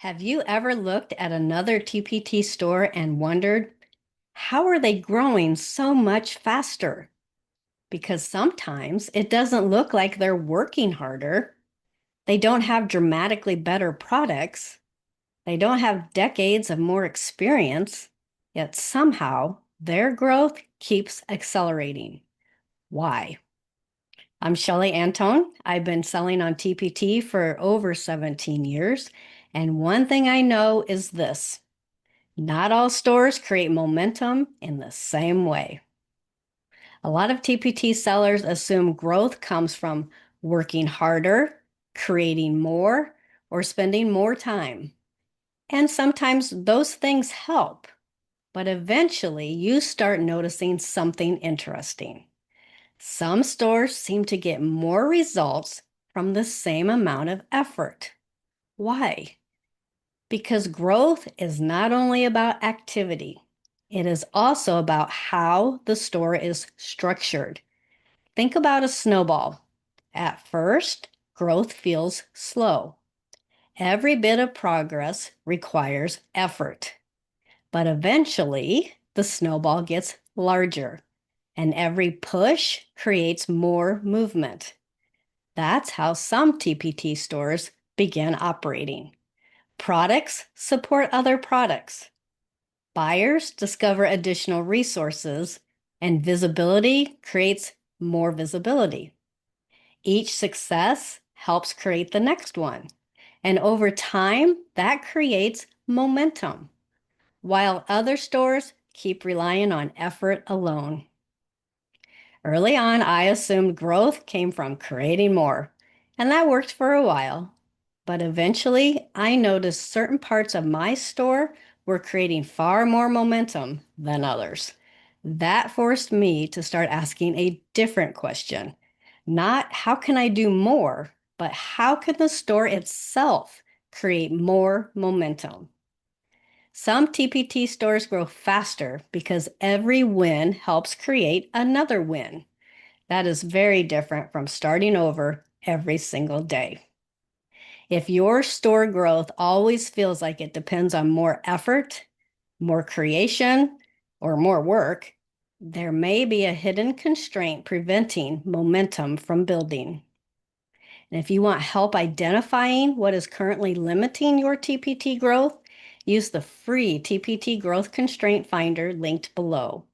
Have you ever looked at another TPT store and wondered, how are they growing so much faster? Because sometimes it doesn't look like they're working harder. They don't have dramatically better products. They don't have decades of more experience, yet somehow their growth keeps accelerating. Why? I'm Shelley Antone. I've been selling on TPT for over 17 years. And one thing I know is this: not all stores create momentum in the same way. A lot of TPT sellers assume growth comes from working harder, creating more, or spending more time. And sometimes those things help, but eventually you start noticing something interesting. Some stores seem to get more results from the same amount of effort. Why? Because growth is not only about activity, it is also about how the store is structured. Think about a snowball. At first, growth feels slow. Every bit of progress requires effort. But eventually, the snowball gets larger, and every push creates more movement. That's how some TPT stores begin operating. Products support other products. Buyers discover additional resources, and visibility creates more visibility. Each success helps create the next one. And over time, that creates momentum, while other stores keep relying on effort alone. Early on, I assumed growth came from creating more, and that worked for a while. But eventually, I noticed certain parts of my store were creating far more momentum than others. That forced me to start asking a different question. Not how can I do more, but how can the store itself create more momentum? Some TPT stores grow faster because every win helps create another win. That is very different from starting over every single day. If your store growth always feels like it depends on more effort, more creation, or more work, there may be a hidden constraint preventing momentum from building. And if you want help identifying what is currently limiting your TPT growth, use the free TPT Growth Constraint Finder linked below.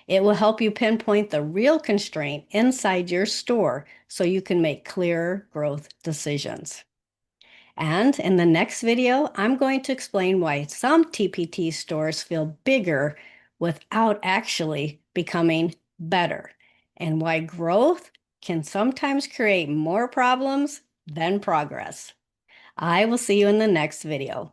It will help you pinpoint the real constraint inside your store so you can make clearer growth decisions. And in the next video, I'm going to explain why some TPT stores feel bigger without actually becoming better, and why growth can sometimes create more problems than progress. I will see you in the next video.